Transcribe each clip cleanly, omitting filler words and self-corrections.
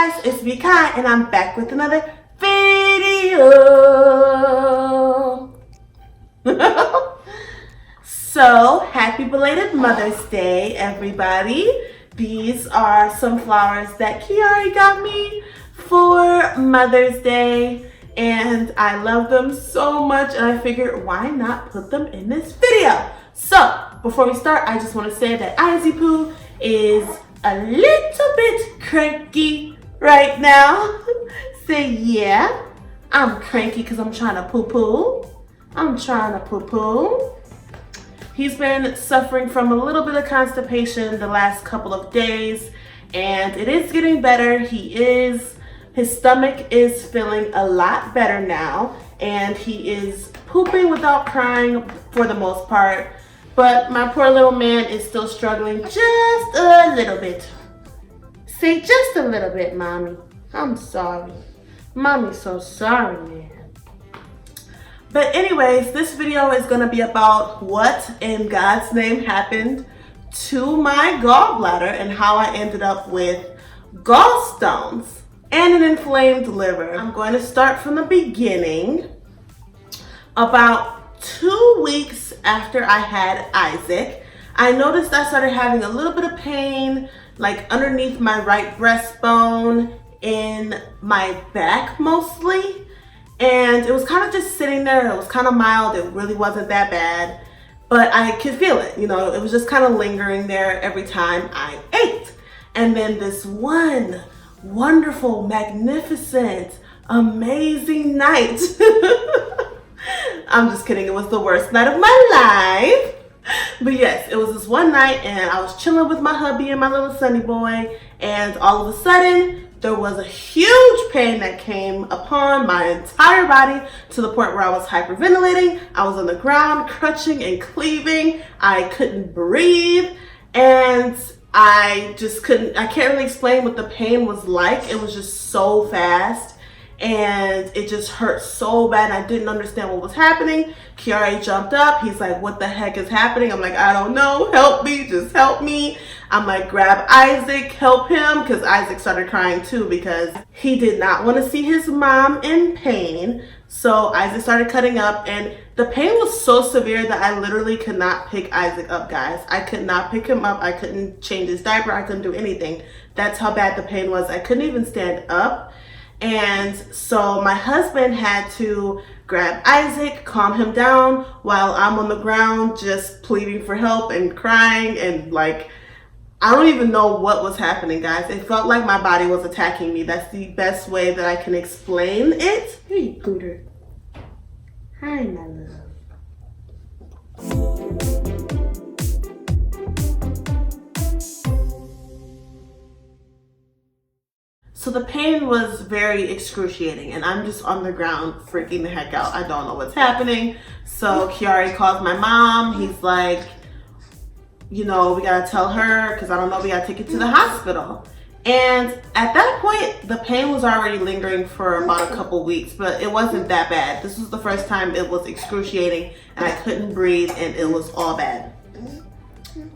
guys, it's me Kai and I'm back with another video. So happy belated Mother's Day, everybody. These are some flowers that Kiari got me for Mother's Day and I love them so much and I figured why not put them in this video. So before we start, I just want to say that Izzy Poo is a little bit cranky right now. Say yeah, I'm cranky because I'm trying to poo-poo. He's been suffering from a little bit of constipation the last couple of days and it is getting better. His stomach is feeling a lot better now and he is pooping without crying for the most part. But my poor little man is still struggling just a little bit. Say just a little bit, Mommy. I'm sorry. Mommy's so sorry, man. But anyways, this video is going to be about what in God's name happened to my gallbladder and how I ended up with gallstones and an inflamed liver. I'm going to start from the beginning. About 2 weeks after I had Isaac, I noticed I started having a little bit of pain like underneath my right breastbone, in my back mostly, and it was kind of just sitting there. It was kind of mild, it really wasn't that bad, but I could feel it, you know, it was just kind of lingering there every time I ate. And then this one wonderful, magnificent, amazing night I'm just kidding, it was the worst night of my life. But yes, it was this one night and I was chilling with my hubby and my little sonny boy, and all of a sudden there was a huge pain that came upon my entire body to the point where I was hyperventilating. I was on the ground crutching and cleaving. I couldn't breathe and I can't really explain what the pain was like. It was just so fast and it just hurt so bad. I didn't understand what was happening. Kiari jumped up. He's like, what the heck is happening? I'm like, I don't know. Help me. Just help me. I'm like, grab Isaac, help him, because Isaac started crying too because he did not want to see his mom in pain. So Isaac started cutting up and the pain was so severe that I literally could not pick Isaac up, guys. I could not pick him up. I couldn't change his diaper. I couldn't do anything. That's how bad the pain was. I couldn't even stand up. And so my husband had to grab Isaac, calm him down while I'm on the ground just pleading for help and crying and like, I don't even know what was happening, guys. It felt like my body was attacking me. That's the best way that I can explain it. Hey, Pooter. Hi, my love. So the pain was very excruciating and I'm just on the ground freaking the heck out. I don't know what's happening. So Kiari calls my mom. He's like, you know, we gotta tell her because I don't know, we gotta take it to the hospital. And at that point, the pain was already lingering for about a couple weeks, but it wasn't that bad. This was the first time it was excruciating and I couldn't breathe and it was all bad.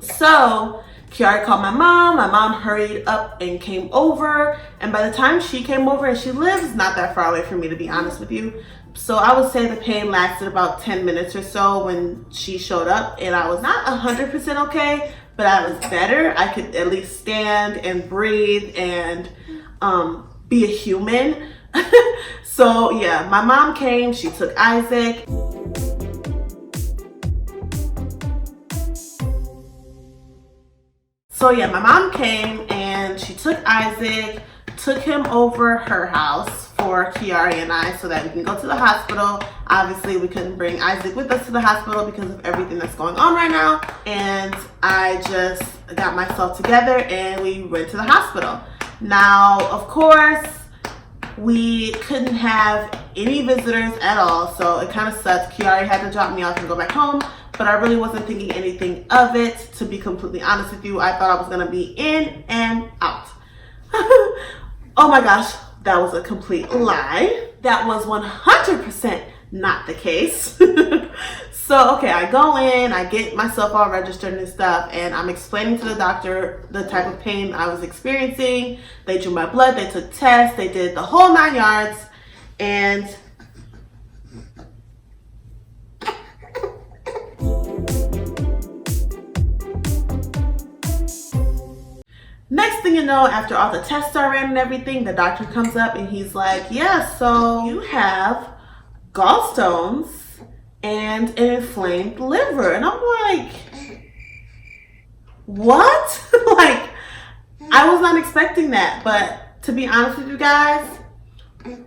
So Kiari called my mom hurried up and came over, and by the time she came over, and she lives not that far away from me to be honest with you, so I would say the pain lasted about 10 minutes or so when she showed up, and I was not 100% okay, but I was better. I could at least stand and breathe and be a human. So yeah, my mom came, she took Isaac. So yeah, my mom came and she took Isaac, took him over her house for Kiari and I so that we can go to the hospital. Obviously, we couldn't bring Isaac with us to the hospital because of everything that's going on right now. And I just got myself together and we went to the hospital. Now, of course, we couldn't have any visitors at all, so it kind of sucked. Kiari had to drop me off and go back home. But I really wasn't thinking anything of it, to be completely honest with you. I thought I was gonna be in and out. Oh my gosh, that was a complete lie. That was 100% not the case. So, okay, I go in, I get myself all registered and stuff, and I'm explaining to the doctor the type of pain I was experiencing. They drew my blood, they took tests, they did the whole 9 yards, and next thing you know, after all the tests are ran and everything, the doctor comes up and he's like, yeah, so you have gallstones and an inflamed liver. And I'm like, what? Like, I was not expecting that. But to be honest with you guys,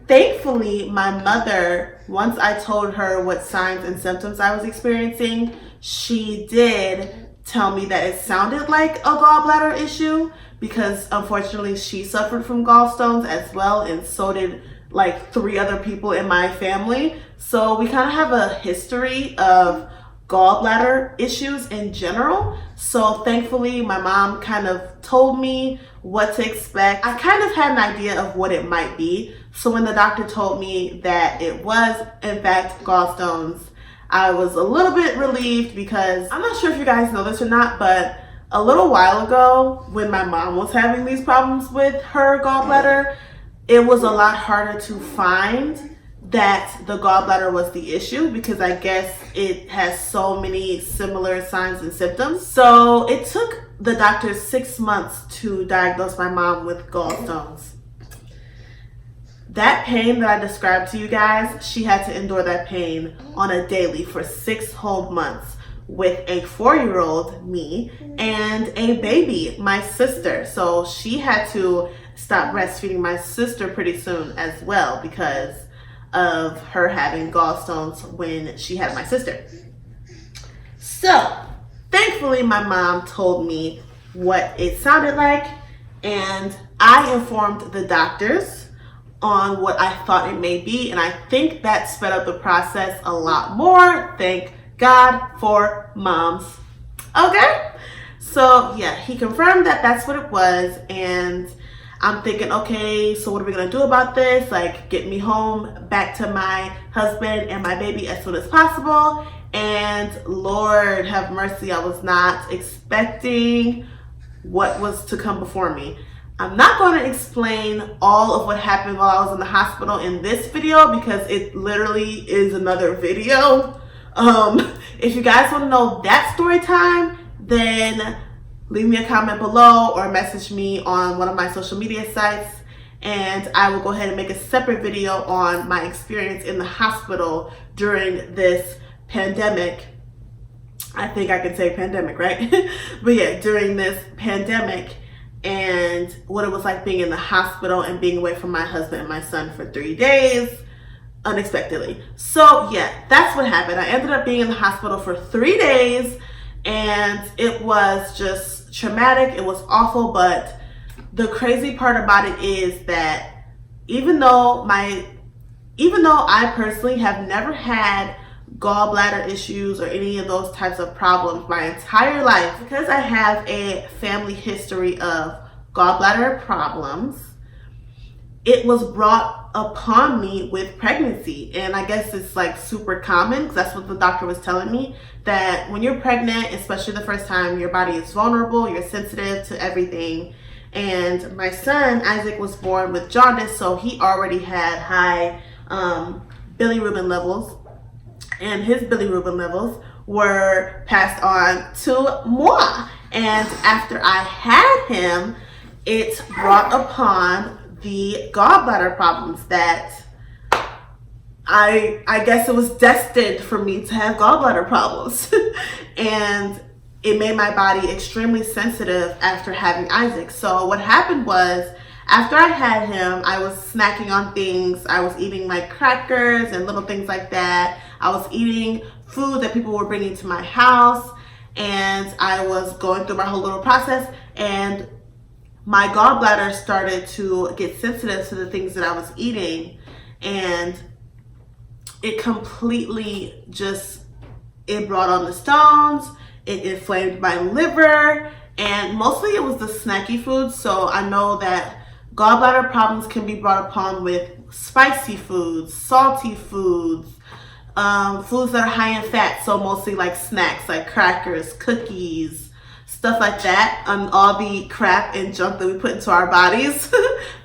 thankfully, my mother, once I told her what signs and symptoms I was experiencing, she did tell me that it sounded like a gallbladder issue, because unfortunately she suffered from gallstones as well, and so did like 3 other people in my family. So we kind of have a history of gallbladder issues in general. So thankfully my mom kind of told me what to expect. I kind of had an idea of what it might be. So when the doctor told me that it was in fact gallstones, I was a little bit relieved, because I'm not sure if you guys know this or not, but a little while ago when my mom was having these problems with her gallbladder, it was a lot harder to find that the gallbladder was the issue, because I guess it has so many similar signs and symptoms. So it took the doctor 6 months to diagnose my mom with gallstones. That pain that I described to you guys, she had to endure that pain on a daily for 6 whole months with a 4-year-old, me, and a baby, my sister. So she had to stop breastfeeding my sister pretty soon as well, because of her having gallstones when she had my sister. So thankfully my mom told me what it sounded like, and I informed the doctors on what I thought it may be, and I think that sped up the process a lot more. Thank God for moms. Okay, so yeah, he confirmed that that's what it was, and I'm thinking, okay, so what are we gonna do about this? Like, get me home back to my husband and my baby as soon as possible. And Lord have mercy, I was not expecting what was to come before me. I'm not going to explain all of what happened while I was in the hospital in this video, because it literally is another video. If you guys want to know that story time, then leave me a comment below or message me on one of my social media sites, and I will go ahead and make a separate video on my experience in the hospital during this pandemic. I think I can say pandemic, right? But yeah, during this pandemic, and what it was like being in the hospital and being away from my husband and my son for 3 days unexpectedly. So yeah, that's what happened. I ended up being in the hospital for 3 days, and it was just traumatic. It was awful. But the crazy part about it is that even though I personally have never had gallbladder issues or any of those types of problems my entire life, because I have a family history of gallbladder problems, it was brought upon me with pregnancy. And I guess it's like super common, because that's what the doctor was telling me, that when you're pregnant, especially the first time, your body is vulnerable, you're sensitive to everything. And my son Isaac was born with jaundice, so he already had high bilirubin levels, and his bilirubin levels were passed on to moi. And after I had him, it brought upon the gallbladder problems that I guess it was destined for me to have gallbladder problems. And it made my body extremely sensitive after having Isaac. So what happened was, after I had him, I was snacking on things. I was eating like crackers and little things like that. I was eating food that people were bringing to my house, and I was going through my whole little process, and my gallbladder started to get sensitive to the things that I was eating, and it completely it brought on the stones, it inflamed my liver, and mostly it was the snacky food. So I know that Gallbladder problems can be brought upon with spicy foods, salty foods, foods that are high in fat, so mostly like snacks, like crackers, cookies, stuff like that, all the crap and junk that we put into our bodies,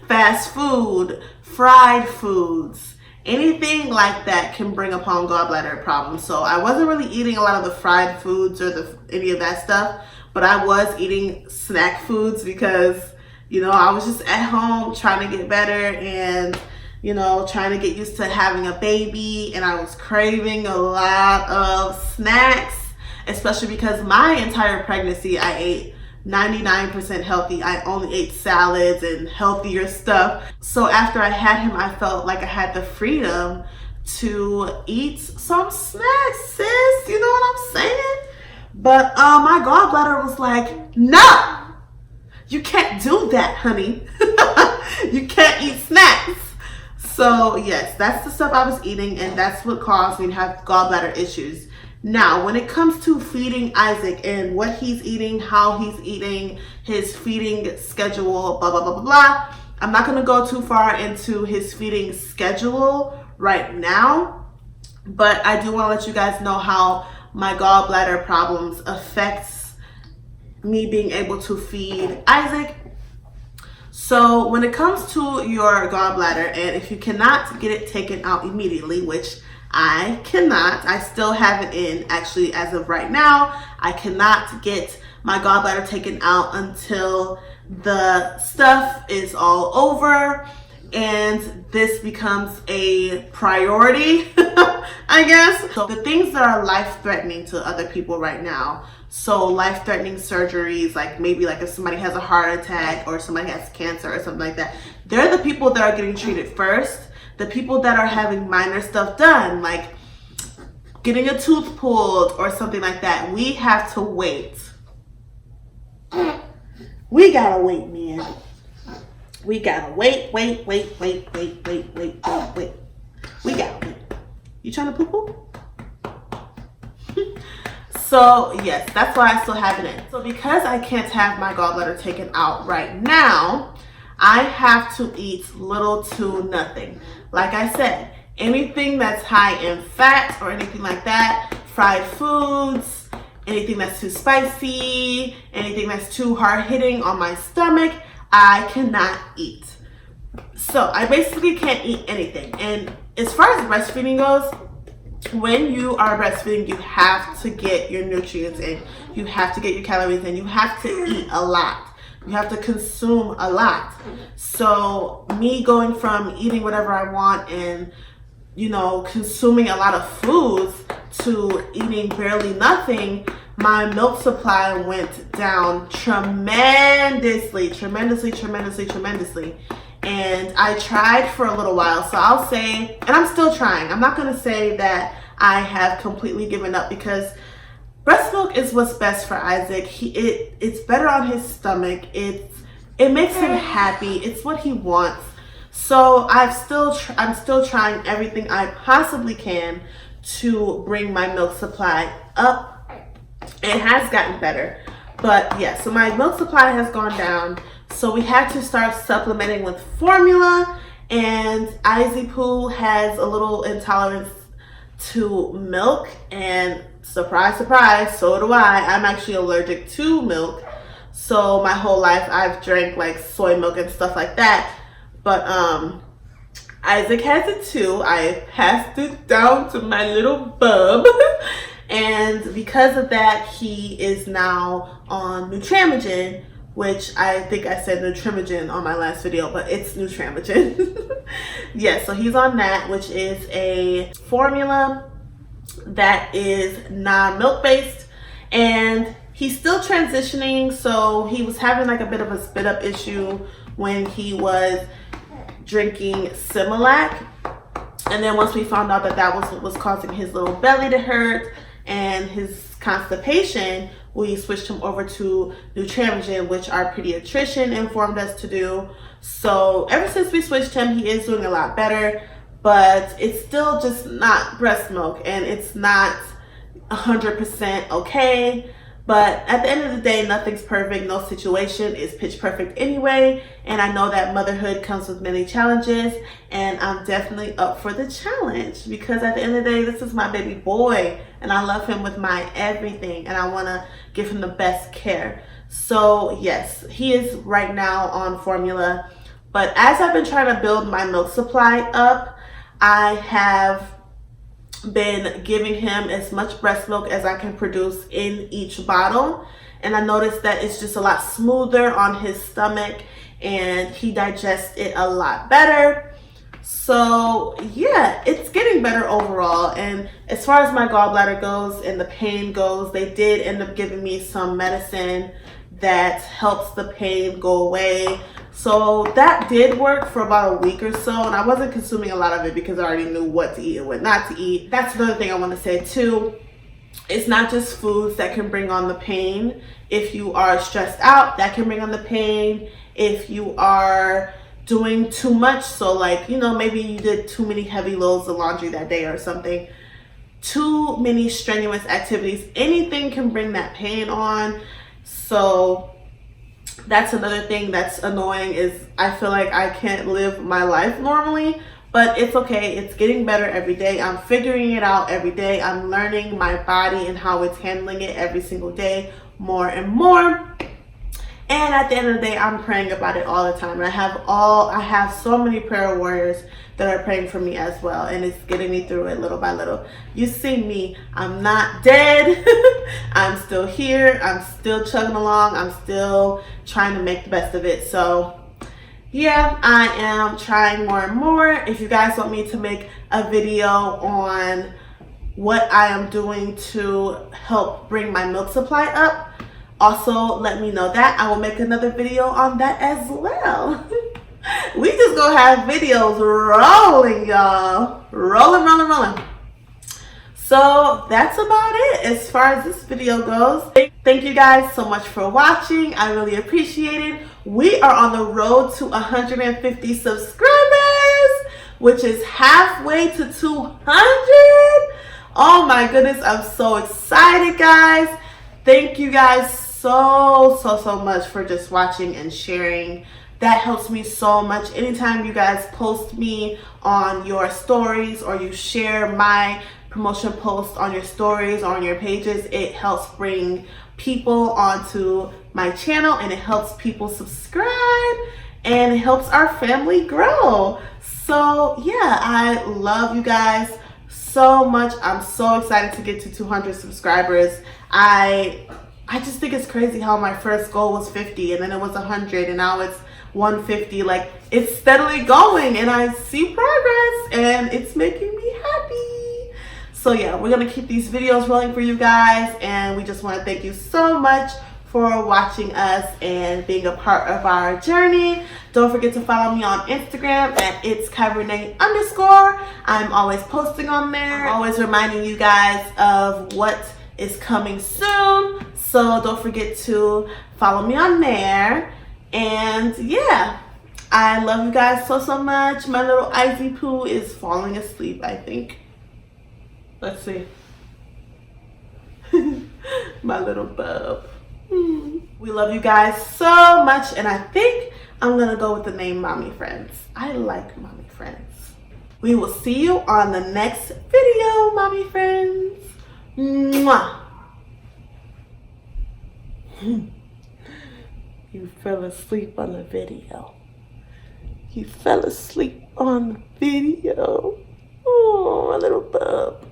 fast food, fried foods, anything like that can bring upon gallbladder problems. So I wasn't really eating a lot of the fried foods or any of that stuff, but I was eating snack foods because, you know, I was just at home trying to get better and, you know, trying to get used to having a baby, and I was craving a lot of snacks, especially because my entire pregnancy I ate 99% healthy. I only ate salads and healthier stuff. So after I had him, I felt like I had the freedom to eat some snacks, sis. You know what I'm saying? But my gallbladder was like, no, you can't do that, honey. You can't eat snacks. So yes, that's the stuff I was eating, and that's what caused me to have gallbladder issues. Now, when it comes to feeding Isaac and what he's eating, how he's eating, his feeding schedule, blah, blah, blah, blah, blah, I'm not going to go too far into his feeding schedule right now, but I do want to let you guys know how my gallbladder problems affects me being able to feed Isaac. So when it comes to your gallbladder, and if you cannot get it taken out immediately, which I cannot, I still have it in, actually, as of right now, I cannot get my gallbladder taken out until the stuff is all over and this becomes a priority, I guess. So the things that are life-threatening to other people right now, so life-threatening surgeries, like maybe like if somebody has a heart attack or somebody has cancer or something like that, they're the people that are getting treated first. The people that are having minor stuff done, like getting a tooth pulled or something like that, we have to wait. We gotta wait, man. We gotta wait. We gotta wait. You trying to poo-poo? So yes, that's why I still have it in. So because I can't have my gallbladder taken out right now, I have to eat little to nothing. Like I said, anything that's high in fat or anything like that, fried foods, anything that's too spicy, anything that's too hard-hitting on my stomach, I cannot eat. So I basically can't eat anything. And as far as breastfeeding goes, when you are breastfeeding, you have to get your nutrients in. You have to get your calories in. You have to eat a lot. You have to consume a lot. So me going from eating whatever I want and, you know, consuming a lot of foods to eating barely nothing, my milk supply went down tremendously. And I tried for a little while. So I'll say, and I'm still trying. I'm not going to say that I have completely given up, because breast milk is what's best for Isaac. It's better on his stomach. It makes him happy. It's what he wants. So I'm still trying everything I possibly can to bring my milk supply up. It has gotten better, but yeah. So my milk supply has gone down. So we had to start supplementing with formula, and Izzy Poo has a little intolerance to milk, and surprise, surprise, so do I. I'm actually allergic to milk. So my whole life I've drank like soy milk and stuff like that. But Isaac has it too. I passed it down to my little bub. And because of that, he is now on Nutramigen, which I think I said Nutramigen on my last video, but it's Nutramigen. Yeah, so he's on that, which is a formula that is non-milk based, and he's still transitioning. So he was having like a bit of a spit up issue when he was drinking Similac, and then once we found out that that was what was causing his little belly to hurt and his constipation, we switched him over to Nutramigen, which our pediatrician informed us to do. So ever since we switched him, he is doing a lot better, but it's still just not breast milk, and it's not 100% okay. But at the end of the day, nothing's perfect. No situation is pitch perfect anyway. And I know that motherhood comes with many challenges. And I'm definitely up for the challenge. Because at the end of the day, this is my baby boy. And I love him with my everything. And I want to give him the best care. So yes, he is right now on formula. But as I've been trying to build my milk supply up, I have been giving him as much breast milk as I can produce in each bottle, and I noticed that it's just a lot smoother on his stomach and he digests it a lot better. So yeah, it's getting better overall. And as far as my gallbladder goes and the pain goes, they did end up giving me some medicine that helps the pain go away. So that did work for about a week or so, and I wasn't consuming a lot of it because I already knew what to eat and what not to eat. That's another thing I want to say too. It's not just foods that can bring on the pain. If you are stressed out, that can bring on the pain. If you are doing too much, so like, you know, maybe you did too many heavy loads of laundry that day or something, too many strenuous activities, anything can bring that pain on. So that's another thing that's annoying, is I feel like I can't live my life normally, but it's okay. It's getting better every day. I'm figuring it out every day. I'm learning my body and how it's handling it every single day more and more. And at the end of the day, I'm praying about it all the time. And I have so many prayer warriors that are praying for me as well. And it's getting me through it little by little. You see me, I'm not dead. I'm still here. I'm still chugging along. I'm still trying to make the best of it. So yeah, I am trying more and more. If you guys want me to make a video on what I am doing to help bring my milk supply up, also let me know that. I will make another video on that as well. We just gonna have videos rolling, y'all. Rolling. So that's about it as far as this video goes. Thank you guys so much for watching. I really appreciate it. We are on the road to 150 subscribers, which is halfway to 200. Oh my goodness, I'm so excited, guys. Thank you guys so much for just watching and sharing. That helps me so much. Anytime you guys post me on your stories or you share my promotion post on your stories or on your pages, it helps bring people onto my channel and it helps people subscribe and it helps our family grow. So yeah, I love you guys so much. I'm so excited to get to 200 subscribers. I just think it's crazy how my first goal was 50 and then it was 100 and now it's 150. Like, it's steadily going and I see progress and it's making me happy. So yeah, we're gonna keep these videos rolling for you guys, and we just want to thank you so much for watching us and being a part of our journey. Don't forget to follow me on Instagram at itsKaiRenee_. I'm always posting on there. I'm always reminding you guys of what is coming soon. So don't forget to follow me on there. And yeah, I love you guys so much. My little Izzy Poo is falling asleep, I think. Let's see. My little bub. We love you guys so much, and I think I'm gonna go with the name Mommy Friends. I like Mommy Friends. We will see you on the next video, Mommy Friends. Mwah. You fell asleep on the video. You fell asleep on the video. Oh, my little bub.